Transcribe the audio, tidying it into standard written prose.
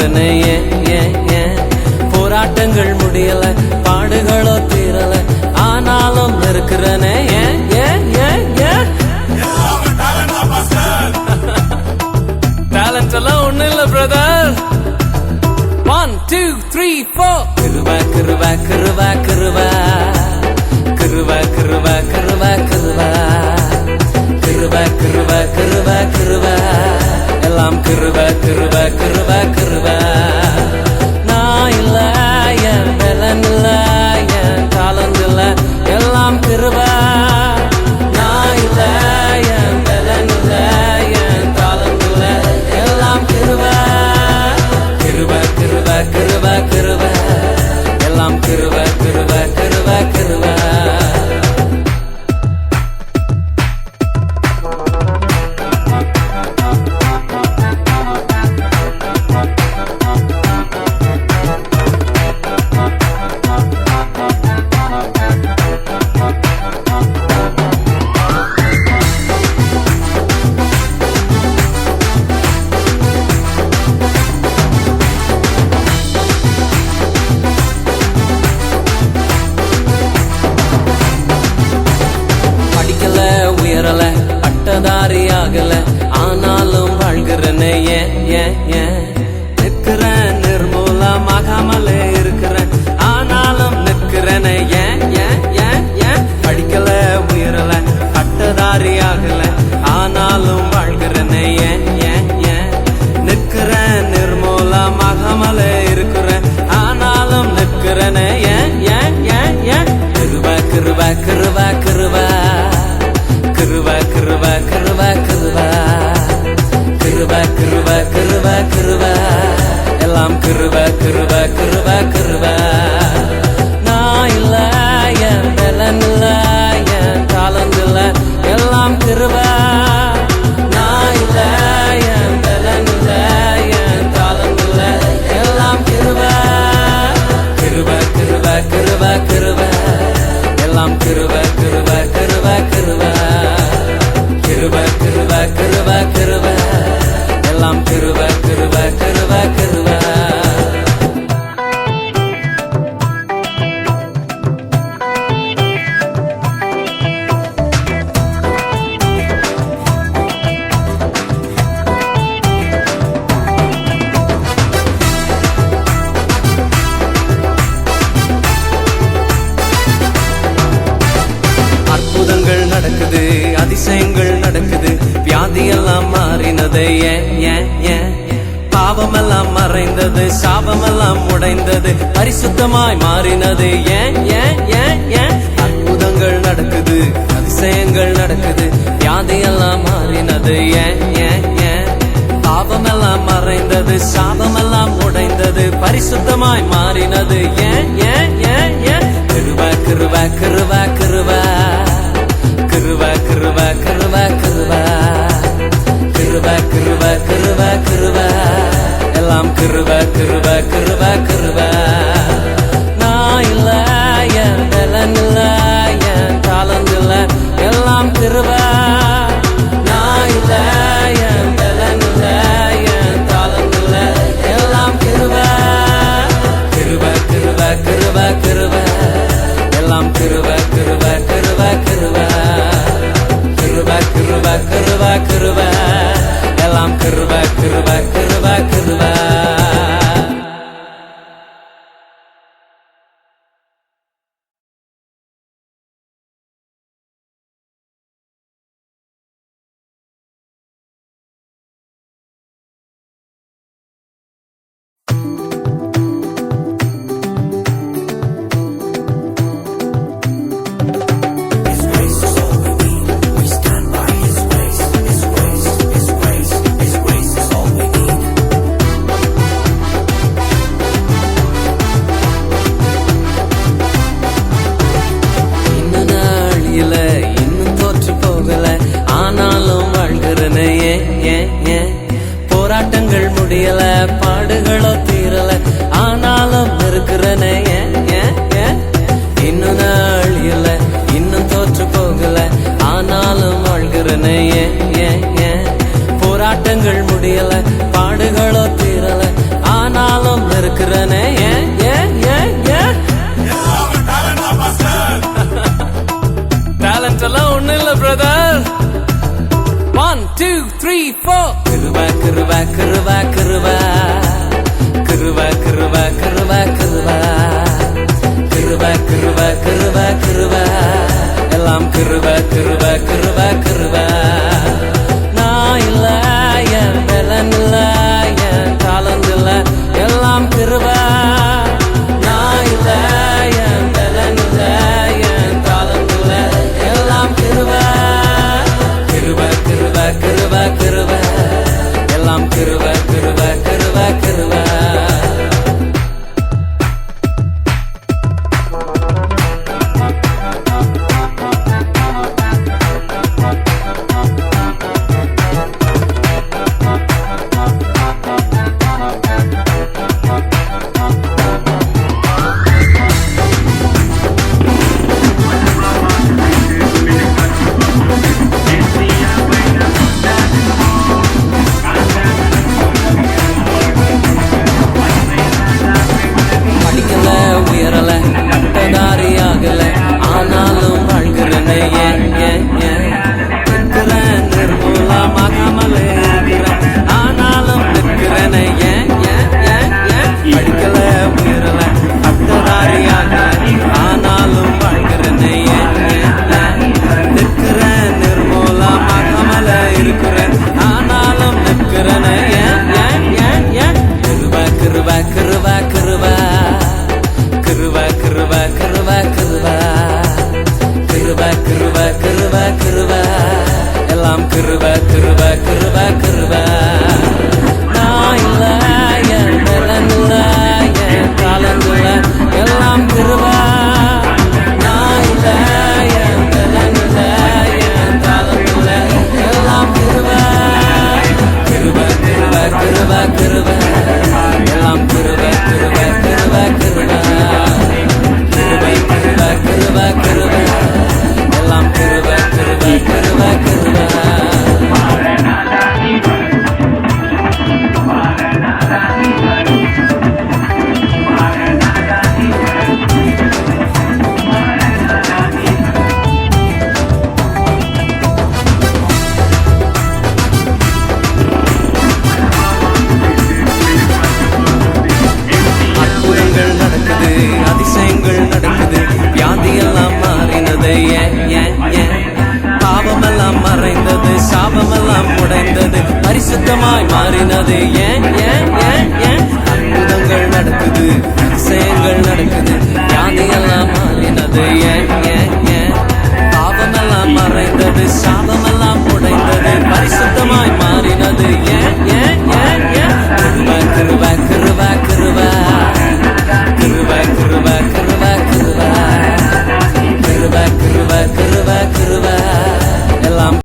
வாழ்கிறனே ஏன் போராட்டங்கள் முடியல, பாடுகளோ தீரல, ஆனாலும் இருக்கிறனே ஏன் டேலண்ட் எல்லாம் ஒண்ணு இல்ல பிரதர். 1 2 3 4 கிருபா கிருபா கிருபா கிருபா கிருபா கிருபா கிருபா கிருபா கிருபா கிருபா கிருபா கிருபா எல்லாம் கிருபா கிருபா கிருபா கிருபா. நான் இல்ல, என் பலன் இல்ல, என் தாளந்து இல்ல, எல்லாம் கிருபா. நான் இல்ல, என் பலன் இல்ல, என் தாளந்து இல்ல, எல்லாம் கிருபா. கிருபா கிருபா கிருபா கிருபா எல்லாம் கிருபா கிருபா கிருபா கிருபா. உயரல, பட்டதாரி ஆகல, ஆனாலும் வாழ்கிறனே ஏன் நிற்கிறேன், நிர்மூலமாகாமலே இருக்கிறேன், ஆனாலும் நிற்கிறேனே ஏன் படிக்கல, உயரல, பட்டதாரி ஆகல, ஆனாலும் வாழ்கிறனே ஏன் நிற்கிறேன், நிர்மூலமாகாமலே இருக்கிறேன், ஆனாலும் நிற்கிறேனே ஏன் கிருபா கிருபா கிருபா கிருபா கிருபா கிருபா கிருபா கிருபா கிருபா கிருபா கிருபா கிருபா எல்லாம் கிருபா கிருபா கிருபா கிருபா. நான் இல்ல, என் பலன் இல்ல, என் தாளந்து இல்ல, எல்லாம் கிருபா. நான் இல்ல, என் பலன் இல்ல, என் தாளந்து இல்ல, எல்லாம் கிருபா. கிருபா கிருபா கிருபா கிருபா எல்லாம் கிருபா கிருபா கிருபா கிருபா கிருபா கிருபா கிருபா கிருபா எல்லாம் கிருபா கிருபா கிருபா கிருபா. அற்புதங்கள் நடக்குது, அதிசயங்கள் நடக்குது, வியாதியெல்லாம் மாறினது ஏன் பாவமெல்லாம் மறைந்தது, சாபமெல்லாம் உடைந்தது, பரிசுத்தமாய் மாறினது ஏன் அற்புதங்கள் நடக்குது, அதிசயங்கள் நடக்குது, வியாதியெல்லாம் மாறினது ஏன் பாவமெல்லாம் மறைந்தது, சாபமெல்லாம் உடைந்தது, பரிசுத்தமாய் மாறினது ஏன் கிருபா கிருபா கிருபா கிருபா கிருபா கிருபா கிருபா கிருபா கிருபா கிருபா கிருபா கிருபா எல்லாம் கிருபா கிருபா கிருபா கிருபா. நான் இல்ல, என் பலன் இல்ல, என் தாளந்து இல்ல, எல்லாம் கிருபா. நான் இல்ல, என் பலன் இல்ல, என் தாளந்து இல்ல, எல்லாம் கிருபா. கிருபா கிருபா கிருபா கிருபா எல்லாம் கிருபா கிருபா கிருபா கிருபா கிருபா கிருபா கிருபா கிருபா எல்லாம் கிருபா கிருபா கிருபா கிருபா. His grace சொல்லு பிரதர். 1 2 3 4 கிருப கிருப கிருப கிருப கிருப கிருப கிருப கிருப கிருப கிருப கிருப கிருப எல்லாம் கிருப கிருப கிருப கிருப. நான் இல்ல, என் பலன் இல்ல, என் தாளந்து இல்ல, எல்லாம் கிருப. நான் இல்ல, என் பலன் இல்ல, என் தாளந்து இல்ல, எல்லாம் கிருப. கிருப கிருப கிருப கிருப எல்லாம் கிருப கிருப கிருப கிருப. ஆனாலும் வாழ்கிறேனே ஏன் ஏன் ஏன் நிற்கிறேன் நிர்மூலமாகாமலே இருக்கிறேன். ஆனாலும் நிற்கிறேனே ஏன் ஏன் ஏன் ஏன் படிக்கல உயரல பட்டதாரியாகல. ஆனாலும் வாழ்கிறேனே ஏன் ஏன் ஏன் நிற்கிறேன் நிர்மூலமாகாமலே இருக்கிறேன். ஆனாலும் நிற்கிறேனே ஏன் ஏன் ஏன் ஏன் கிருப கிருப கிருப கிருப கிருப கிருப கிருப கிருப கிருப கிருப கிருப கிருப எல்லாம் கிருப கிருப கிருப கிருப. நான் இல்ல, என் பலன் இல்ல, என் தாளந்து இல்ல, எல்லாம் கிருப. நான் இல்ல, என் பலன் இல்ல, என் தாளந்து இல்ல, எல்லாம் கிருப. கிருப கிருப கிருப கிருப எல்லாம் கிருப கிருப கிருப கிருப. கிருப கிருப எல்லாம் கிருப கிருப கிருப கிருப. அற்புதங்கள் நடக்குது, அதிசயங்கள் நடக்குது, வியாதியெல்லாம் மாறினது ஏன் ஏன் ஏன் பாவமெல்லாம் மறைந்தது, சாபமெல்லாம் உடைந்தது, பரிசுத்தமாய் மாறினது ஏன் ஏன் ஏன் ஏன் அற்புதங்கள் நடக்குது, அதிசயங்கள் நடக்குது, வியாதியெல்லாம் மாறினது ஏன் ஏன் ஏன் பாவமெல்லாம் மறைந்தது, சாபமெல்லாம் உடைந்தது, பரிசுத்தமாய் மாறினது ஏன் ஏன் ஏன் ஏன் கிருப கிருப கிருப கிருப கிருப கிருப கிருப கிருப கிருப கிருப கிருப கிருப